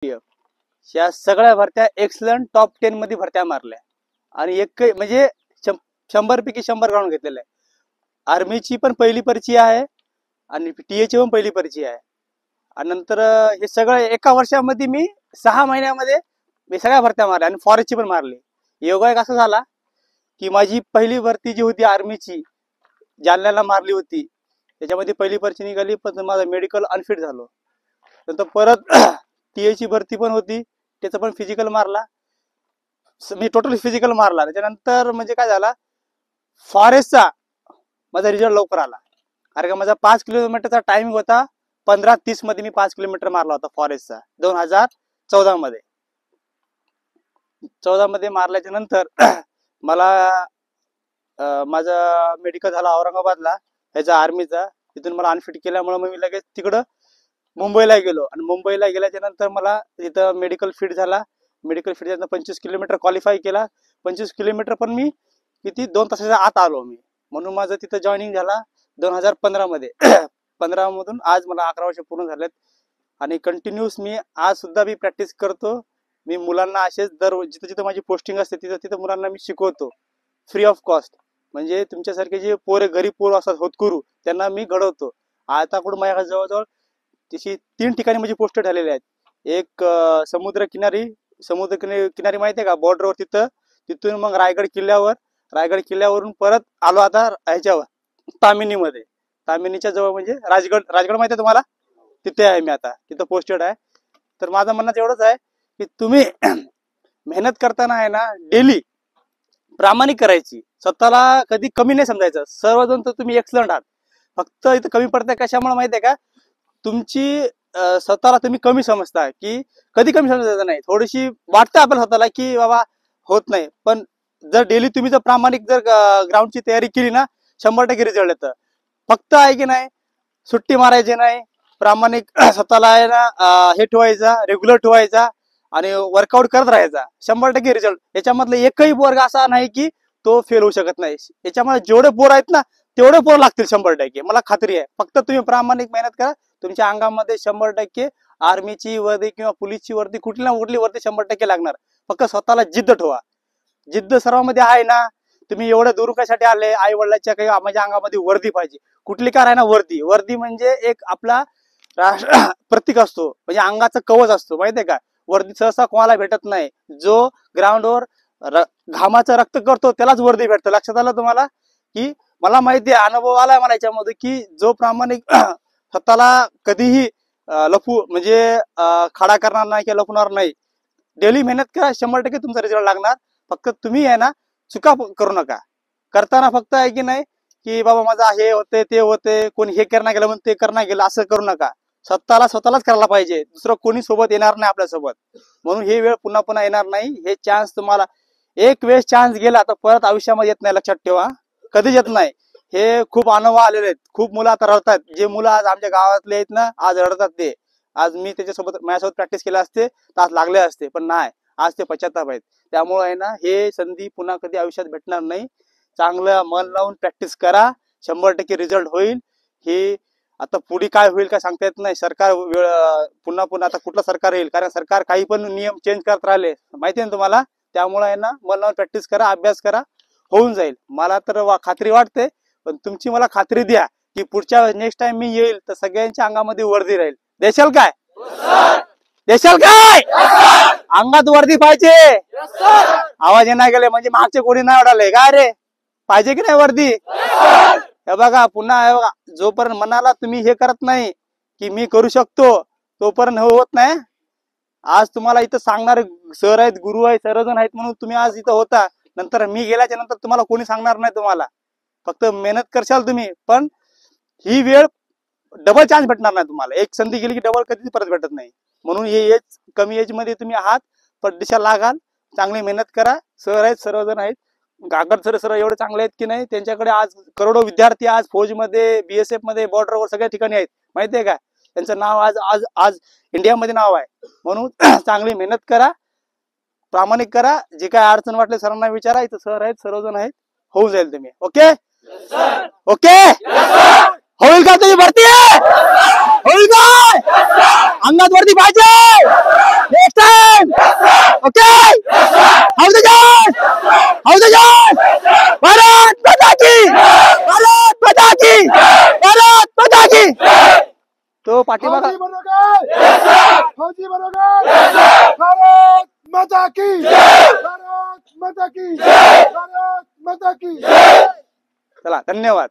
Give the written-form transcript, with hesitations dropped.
या सगळ्या भरत्या excellent top 10 मध्ये भरत्या मारल्या आणि एक म्हणजे 100 पैकी 100 ग्राउंड घेतलेलं आहे. आर्मीची पण पहिली परिचय आहे आणि टीएची पण पहिली परिचय आहे. आणि नंतर हे सगळं एका वर्षामध्ये मी 6 महिन्यामध्ये मी सगळ्या भरत्या मारल्या आणि फॉरेस्टची पण मारली. योगा एक असा झाला की माझी पहिली भरती जी होती आर्मीची जालन्याला मारली होती, त्याच्यामध्ये पहिली परिचय निघाली, पण माझा मेडिकल अनफिट झालो. नंतर परत टीएची भरती पण होती, त्याचं पण फिजिकल मारला, मी टोटल फिजिकल मारला. त्याच्यानंतर म्हणजे काय झाला, फॉरेस्टचा माझा रिझल्ट लवकर आला, कारण का माझा 5 किलोमीटरचा टाइमिंग होता. 15:30 मध्ये मी 5 किलोमीटर मारला होता फॉरेस्टचा 2014 मध्ये. 14 मध्ये मारल्याच्या नंतर मला माझा मेडिकल झाला औरंगाबादला ह्याचा आर्मीचा. तिथून मला अनफिट केल्यामुळे मी लगेच तिकडं मुंबईला गेलो आणि मुंबईला गेल्याच्या नंतर मला तिथं मेडिकल फिट झाला. मेडिकल फिट झाल्यानंतर 25 किलोमीटर क्वालिफाय केला. 25 किलोमीटर पण मी किती 2 तासाच्या आत आलो मी, म्हणून माझं तिथं जॉईनिंग झाला 2015 मध्ये. 15 मधून आज मला 11 वर्ष पूर्ण झालेत आणि कंटिन्यूस मी आज सुद्धा मी प्रॅक्टिस करतो. मी मुलांना असेच दर जिथं जिथं माझी पोस्टिंग असते तिथं तिथं मुलांना मी शिकवतो फ्री ऑफ कॉस्ट. म्हणजे तुमच्यासारखे जे पोरे गरीब पोर असतात होतकरू, त्यांना मी घडवतो. आता कुठं माझ्या जवळजवळ तशी 3 ठिकाणी माझी पोस्ट झालेले आहेत. एक समुद्र किनारी माहिती आहे का, बॉर्डरवर, तिथून मग रायगड किल्ल्यावरून परत आलो आता ह्याच्यावर तामिनीमध्ये. तामिनीच्या जवळ म्हणजे राजगड माहिती आहे तुम्हाला, तिथे आहे मी आता, तिथं पोस्टेड आहे. तर माझं म्हणणं एवढंच आहे की तुम्ही मेहनत करताना आहे ना, डेली प्रामाणिक करायची, स्वतःला कधी कमी नाही समजायचं. सर्वजण तर तुम्ही एक्सलंट आहात, फक्त इथं कमी पडतंय कशामुळे माहिती आहे का, तुमची स्वतःला तुम्ही कमी समजता. की कधी कमी समजायचं नाही, थोडीशी वाटतं आपल्याला स्वतःला की बाबा होत नाही, पण जर डेली तुम्ही जर प्रामाणिक जर ग्राउंडची तयारी केली ना, 100% रिझल्ट येतं. फक्त आहे की नाही, सुट्टी मारायची नाही, प्रामाणिक स्वतःला आहे ना हे ठेवायचा, रेग्युलर ठेवायचा आणि वर्कआउट करत राहायचा. 100% रिझल्ट. याच्यामधलं एकही वर्ग असा नाही की तो फेल होऊ शकत नाही. याच्यामध्ये जेवढे पोर आहेत ना तेवढे पोर लागतील 100%, मला खात्री आहे. फक्त तुम्ही प्रामाणिक मेहनत करा, तुमच्या अंगामध्ये 100% आर्मीची वर्दी किंवा पोलीसची वर्दी कुठली ना कुठली वर्दी 100% लागणार. फक्त स्वतःला जिद्द ठेवा. जिद्द सर्वांमध्ये आहे ना. तुम्ही एवढ्या दूर कशासाठी आले, आई वडिलांच्या काही माझ्या अंगामध्ये वर्दी पाहिजे, कुठली कार आहे ना, वर्दी म्हणजे एक आपला प्रतीक असतो, म्हणजे अंगाचं कवच असतो, माहितीये का. वर्दी सहसा कोणाला भेटत नाही. जो ग्राउंडवर घामाचं रक्त करतो त्यालाच वर्दी भेटतं. लक्षात आलं तुम्हाला. की मला माहिती आहे, अनुभव आलाय मला याच्यामध्ये, की जो प्रामाणिक स्वतःला कधीही म्हणजे खडा करणार नाही किंवा लपवणार नाही, डेली मेहनत करा, 100% तुमचा रिझल्ट लागणार. फक्त तुम्ही आहे ना चुका करू नका. करताना फक्त आहे की नाही की बाबा माझा हे होते ते होते, कोणी हे करणं गेलं म्हणून ते करणं गेलं, असं करू नका. स्वतःलाच करायला पाहिजे, दुसरं कोणी सोबत येणार नाही आपल्यासोबत. म्हणून हे वेळ पुन्हा पुन्हा येणार नाही. हे चान्स तुम्हाला एक वेळेस चान्स गेला तर परत आयुष्यामध्ये येत नाही, लक्षात ठेवा, कधीच येत नाही. हे खूप अनुभव आलेले आहेत. खूप मुलं आता रडतात, जे मुलं आज आमच्या गावातले आहेत ना आज रडतात. ते आज मी माझ्यासोबत प्रॅक्टिस केला असते तर आज लागले असते, पण नाही, आज ते पश्चाताप आहेत. त्यामुळे आहे ना, हे संधी पुन्हा कधी आयुष्यात भेटणार नाही. चांगलं मन लावून प्रॅक्टिस करा, 100% रिझल्ट होईल. हे आता पुढे काय होईल काय सांगता येत नाही. सरकार पुन्हा आता कुठलं सरकार येईल, कारण सरकार काही पण नियम चेंज करत राहिले, माहिती आहे ना तुम्हाला. त्यामुळे आहे ना, मन लावून प्रॅक्टिस करा, अभ्यास करा, होऊन जाईल. मला तर खात्री वाटते, पण तुमची मला खात्री द्या की पुढच्या नेक्स्ट टाइम मी येईल तर सगळ्यांच्या अंगामध्ये वर्दी राहील. देशाल काय? अंगात वर्दी पाहिजे. आवाज येणार गेले म्हणजे मागचे कोणी नाही उडाले काय रे, पाहिजे की नाही वर्दी? हे बघा, पुन्हा हे बघा, जोपर्यंत मनाला तुम्ही हे करत नाही की मी करू शकतो, तोपर्यंत होत नाही. आज तुम्हाला इथं सांगणारे सर आहेत, गुरु आहेत, सर्वजण आहेत, म्हणून तुम्ही आज इथं होता. नंतर मी गेल्याच्या नंतर तुम्हाला कोणी सांगणार नाही. तुम्हाला फक्त मेहनत करशाल तुम्ही, पण ही वेळ डबल चान्स भेटणार नाही तुम्हाला. एक संधी गेली की डबल कधीच परत भेटत नाही. म्हणून हे एज कमी एज मध्ये तुम्ही आहात, पण दिशा लागाल, चांगली मेहनत करा. सर आहेत, सर्वजण आहेत, गागर सर एवढे चांगले आहेत की नाही, त्यांच्याकडे आज करोडो विद्यार्थी आज फौजमध्ये, BSF मध्ये, बॉर्डरवर सगळ्या ठिकाणी आहेत, माहितीये का. त्यांचं नाव आज इंडियामध्ये नाव आहे. म्हणून चांगली मेहनत करा, प्रामाणिक करा. जे काय अडचण वाटले सरांना विचारा, इथं सर आहेत, सर्वजण आहेत, होऊन जाईल तुम्ही. ओके ओके होईल का तुझी भरती? होईल काय? अंगात वरती पाहिजे. Next time. Okay. How the job. How the job. Bharat माता की. भारत माता की. भारत माता की. तो पाठीमागा फौजी बरोबर भारत माता की. भारत माता की. भारत माता की. चला धन्यवाद.